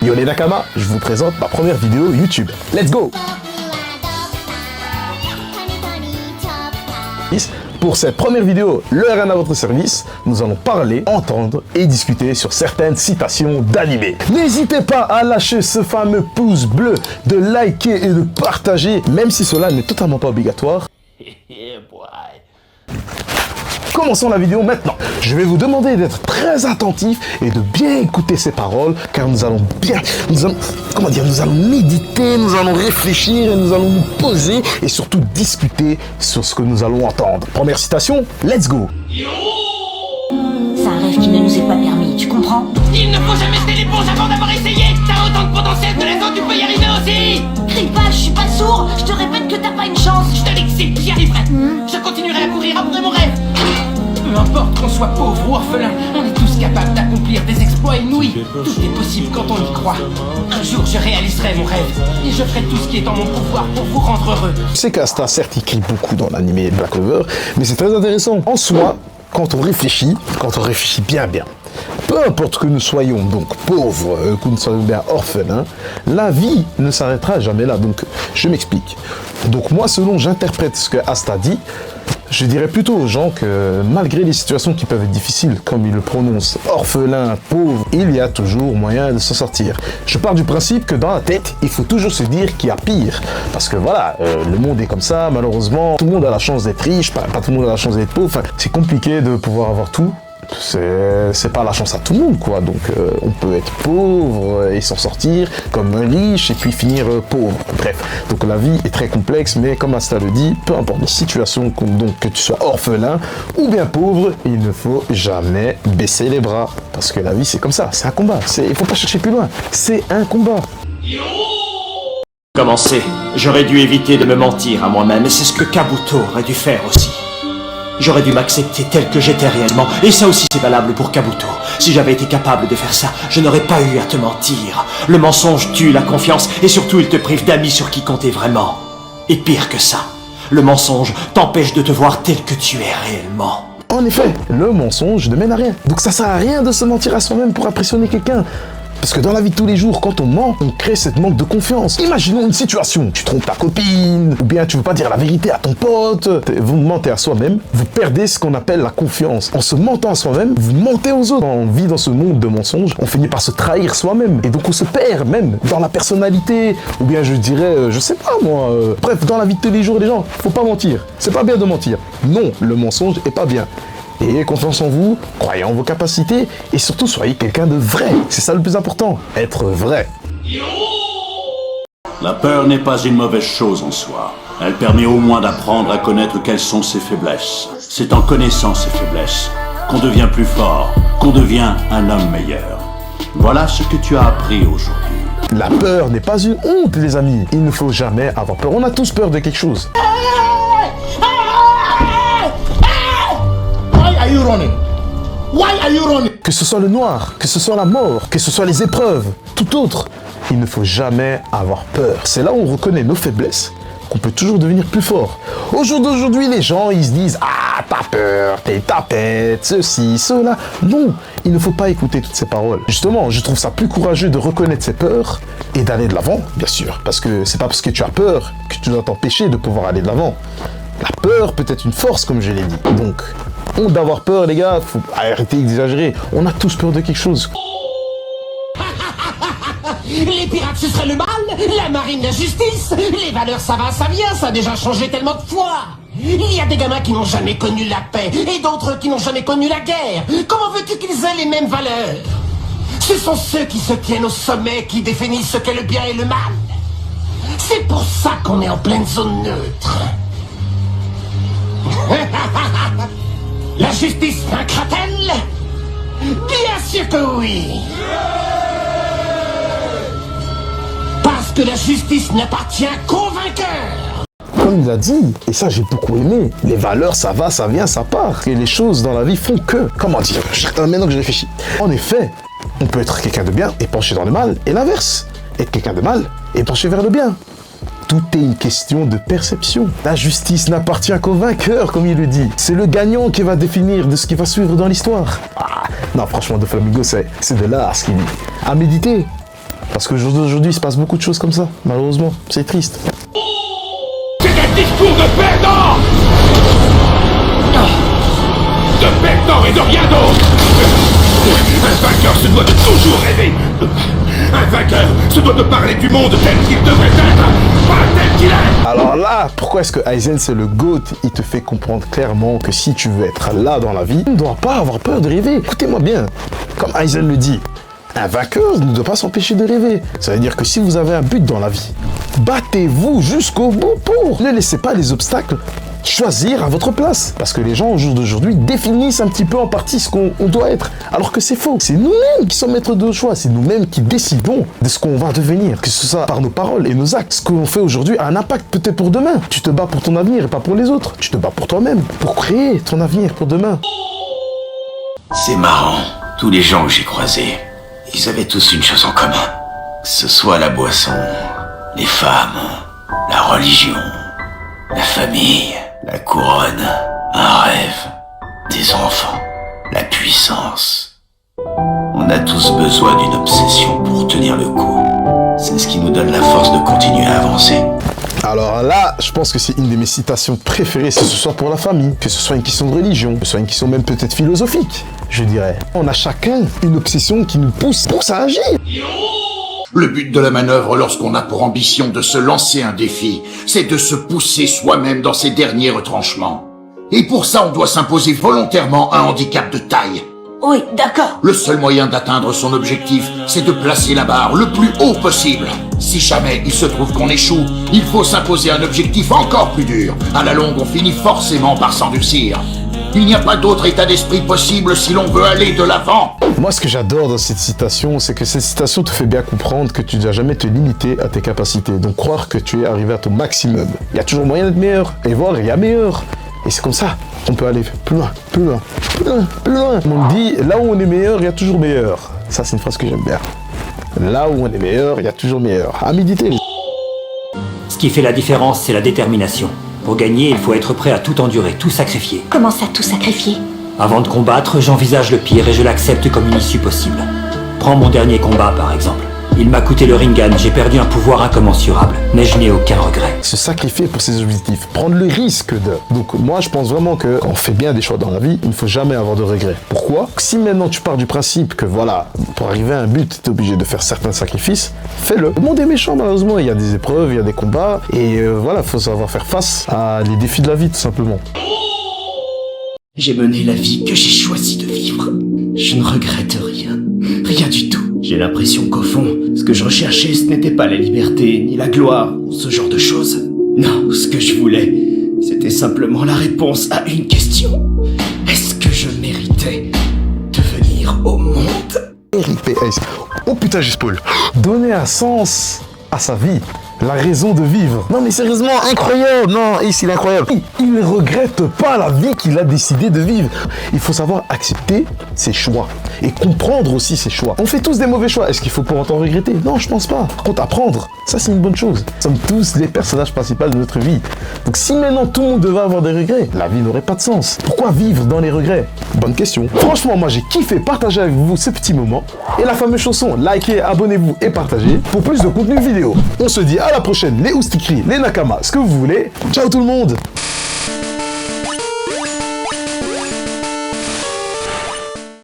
Yo les Nakama, je vous présente ma première vidéo YouTube. Let's go! Pour cette première vidéo, le RN à votre service, nous allons parler, entendre et discuter sur certaines citations d'animés. N'hésitez pas à lâcher ce fameux pouce bleu, de liker et de partager, même si cela n'est totalement pas obligatoire. Commençons la vidéo maintenant. Je vais vous demander d'être très attentif et de bien écouter ces paroles, car nous allons méditer, nous allons réfléchir et nous allons nous poser et surtout discuter sur ce que nous allons entendre. Première citation, let's go. C'est un rêve qui ne nous est pas permis, tu comprends? Il ne faut jamais jeter l'éponge avant d'avoir essayé. T'as autant de potentiel que les autres, tu peux y arriver aussi. Crie pas, je suis pas sourd, je te répète que t'as pas une chance. Je te dis que si j'y arriverai, je continuerai à courir après mon rêve. Peu importe qu'on soit pauvre ou orphelin, on est tous capables d'accomplir des exploits inouïs. Tout est possible quand on y croit. Un jour, je réaliserai mon rêve et je ferai tout ce qui est en mon pouvoir pour vous rendre heureux. Je sais qu'Asta, certes, il crie beaucoup dans l'anime Black Clover, mais c'est très intéressant. En soi, quand on réfléchit bien, peu importe que nous soyons donc pauvres, que nous soyons bien orphelins, la vie ne s'arrêtera jamais là. Donc, je m'explique. Donc moi, selon j'interprète ce que Asta dit, je dirais plutôt aux gens que malgré les situations qui peuvent être difficiles, comme il le prononce, orphelin, pauvre, il y a toujours moyen de s'en sortir. Je pars du principe que dans la tête, il faut toujours se dire qu'il y a pire. Parce que voilà, le monde est comme ça, malheureusement, tout le monde a la chance d'être riche, pas tout le monde a la chance d'être pauvre, enfin, c'est compliqué de pouvoir avoir tout. C'est pas la chance à tout le monde, quoi. Donc on peut être pauvre et s'en sortir comme un riche et puis finir pauvre. Bref, donc la vie est très complexe, mais comme Asta le dit, peu importe les situations, donc que tu sois orphelin ou bien pauvre, il ne faut jamais baisser les bras. Parce que la vie c'est comme ça, c'est un combat. Il faut pas chercher plus loin, c'est un combat. Commencer, j'aurais dû éviter de me mentir à moi-même, et c'est ce que Kabuto aurait dû faire aussi. J'aurais dû m'accepter tel que j'étais réellement, et ça aussi c'est valable pour Kabuto. Si j'avais été capable de faire ça, je n'aurais pas eu à te mentir. Le mensonge tue la confiance, et surtout il te prive d'amis sur qui compter vraiment. Et pire que ça, le mensonge t'empêche de te voir tel que tu es réellement. En effet, le mensonge ne mène à rien. Donc ça sert à rien de se mentir à soi-même pour impressionner quelqu'un. Parce que dans la vie de tous les jours, quand on ment, on crée cette manque de confiance. Imaginons une situation, tu trompes ta copine, ou bien tu veux pas dire la vérité à ton pote, vous mentez à soi-même, vous perdez ce qu'on appelle la confiance. En se mentant à soi-même, vous mentez aux autres. Quand on vit dans ce monde de mensonges, on finit par se trahir soi-même. Et donc on se perd même dans la personnalité, ou bien je dirais, je sais pas moi, bref, dans la vie de tous les jours, les gens, faut pas mentir. C'est pas bien de mentir. Non, le mensonge est pas bien. Ayez confiance en vous, croyez en vos capacités et surtout soyez quelqu'un de vrai. C'est ça le plus important, être vrai. La peur n'est pas une mauvaise chose en soi. Elle permet au moins d'apprendre à connaître quelles sont ses faiblesses. C'est en connaissant ses faiblesses qu'on devient plus fort, qu'on devient un homme meilleur. Voilà ce que tu as appris aujourd'hui. La peur n'est pas une honte, les amis. Il ne faut jamais avoir peur. On a tous peur de quelque chose. Que ce soit le noir, que ce soit la mort, que ce soit les épreuves, tout autre, il ne faut jamais avoir peur. C'est là où on reconnaît nos faiblesses, qu'on peut toujours devenir plus fort. Au jour d'aujourd'hui, les gens, ils se disent « Ah, t'as peur, t'es tapette, ceci, cela ». Non, il ne faut pas écouter toutes ces paroles. Justement, je trouve ça plus courageux de reconnaître ses peurs et d'aller de l'avant, bien sûr. Parce que c'est pas parce que tu as peur que tu dois t'empêcher de pouvoir aller de l'avant. La peur peut être une force, comme je l'ai dit. Donc, honte d'avoir peur, les gars, faut arrêter d'exagérer. On a tous peur de quelque chose. Les pirates ce serait le mal, la marine la justice, les valeurs ça va, ça vient, ça a déjà changé tellement de fois. Il y a des gamins qui n'ont jamais connu la paix et d'autres qui n'ont jamais connu la guerre. Comment veux-tu qu'ils aient les mêmes valeurs? Ce sont ceux qui se tiennent au sommet qui définissent ce qu'est le bien et le mal. C'est pour ça qu'on est en pleine zone neutre. La justice vaincra-t-elle? Bien sûr que oui. Parce que la justice n'appartient qu'aux vainqueurs. Comme il a dit, et ça j'ai beaucoup aimé, les valeurs ça va, ça vient, ça part. Et les choses dans la vie font que, comment dire, maintenant que je réfléchis. En effet, on peut être quelqu'un de bien et pencher dans le mal, et l'inverse. Être quelqu'un de mal et pencher vers le bien. Tout est une question de perception. La justice n'appartient qu'aux vainqueurs, comme il le dit. C'est le gagnant qui va définir de ce qui va suivre dans l'histoire. Ah, non, franchement, Doflamingo, c'est de l'art, ce qu'il dit. À méditer. Parce que aujourd'hui, il se passe beaucoup de choses comme ça, malheureusement. C'est triste. C'est un discours de perdant! De perdant et de rien d'autre! Un vainqueur se doit de toujours rêver! Un vainqueur se doit de parler du monde tel qu'il devrait être, pas tel qu'il est! Alors là, pourquoi est-ce que Aizen c'est le GOAT? Il te fait comprendre clairement que si tu veux être là dans la vie, tu ne dois pas avoir peur de rêver. Écoutez-moi bien, comme Aizen le dit, un vainqueur ne doit pas s'empêcher de rêver. Ça veut dire que si vous avez un but dans la vie, battez-vous jusqu'au bout pour. Ne laissez pas les obstacles choisir à votre place. Parce que les gens au jour d'aujourd'hui définissent un petit peu en partie ce qu'on doit être. Alors que c'est faux. C'est nous-mêmes qui sommes maîtres de nos choix. C'est nous-mêmes qui décidons de ce qu'on va devenir. Que ce soit par nos paroles et nos actes. Ce que l'on fait aujourd'hui a un impact peut-être pour demain. Tu te bats pour ton avenir et pas pour les autres. Tu te bats pour toi-même. Pour créer ton avenir pour demain. C'est marrant. Tous les gens que j'ai croisés, ils avaient tous une chose en commun. Que ce soit la boisson, les femmes, la religion, la famille, la couronne, un rêve, des enfants, la puissance. On a tous besoin d'une obsession pour tenir le coup. C'est ce qui nous donne la force de continuer à avancer. Alors là, je pense que c'est une de mes citations préférées, que ce soit pour la famille, que ce soit une question de religion, que ce soit une question même peut-être philosophique, je dirais. On a chacun une obsession qui nous pousse à agir. Le but de la manœuvre lorsqu'on a pour ambition de se lancer un défi, c'est de se pousser soi-même dans ses derniers retranchements. Et pour ça, on doit s'imposer volontairement un handicap de taille. Oui, d'accord. Le seul moyen d'atteindre son objectif, c'est de placer la barre le plus haut possible. Si jamais il se trouve qu'on échoue, il faut s'imposer un objectif encore plus dur. À la longue, on finit forcément par s'endurcir. Il n'y a pas d'autre état d'esprit possible si l'on veut aller de l'avant. Moi, ce que j'adore dans cette citation, c'est que cette citation te fait bien comprendre que tu ne dois jamais te limiter à tes capacités. Donc, croire que tu es arrivé à ton maximum. Il y a toujours moyen d'être meilleur. Et voir, il y a meilleur. Et c'est comme ça qu'on peut aller plus loin, plus loin, plus loin, plus loin. On dit, là où on est meilleur, il y a toujours meilleur. Ça, c'est une phrase que j'aime bien. Là où on est meilleur, il y a toujours meilleur. À méditer. Ce qui fait la différence, c'est la détermination. Pour gagner, il faut être prêt à tout endurer, tout sacrifier. Comment ça, tout sacrifier? Avant de combattre, j'envisage le pire et je l'accepte comme une issue possible. Prends mon dernier combat, par exemple. Il m'a coûté le Rinnegan, j'ai perdu un pouvoir incommensurable, mais je n'ai aucun regret. Se sacrifier pour ses objectifs, prendre le risque de... Donc moi, je pense vraiment que quand on fait bien des choix dans la vie, il ne faut jamais avoir de regrets. Pourquoi? Si maintenant tu pars du principe que voilà, pour arriver à un but, tu es obligé de faire certains sacrifices, fais-le. Le monde est méchant, malheureusement, il y a des épreuves, il y a des combats, et voilà, il faut savoir faire face à les défis de la vie, tout simplement. J'ai mené la vie que j'ai choisi de vivre. Je ne regrette rien. Rien du tout. J'ai l'impression qu'au fond, ce que je recherchais, ce n'était pas la liberté, ni la gloire, ou ce genre de choses. Non, ce que je voulais, c'était simplement la réponse à une question. Est-ce que je méritais de venir au monde? RIPS. Oh putain, j'ai spoil. Donner un sens à sa vie. La raison de vivre. Non mais sérieusement, incroyable. Non, ici il est incroyable. Il ne regrette pas la vie qu'il a décidé de vivre. Il faut savoir accepter ses choix et comprendre aussi ses choix. On fait tous des mauvais choix. Est-ce qu'il faut pour autant regretter? Non, je pense pas. Par contre, apprendre, ça c'est une bonne chose. Nous sommes tous les personnages principaux de notre vie. Donc si maintenant tout le monde devait avoir des regrets, la vie n'aurait pas de sens. Pourquoi vivre dans les regrets? Bonne question. Franchement, moi j'ai kiffé partager avec vous ce petit moment. Et la fameuse chanson, likez, abonnez-vous et partagez pour plus de contenu vidéo. On se dit à la prochaine, les Oustikri, les Nakama, ce que vous voulez. Ciao tout le monde!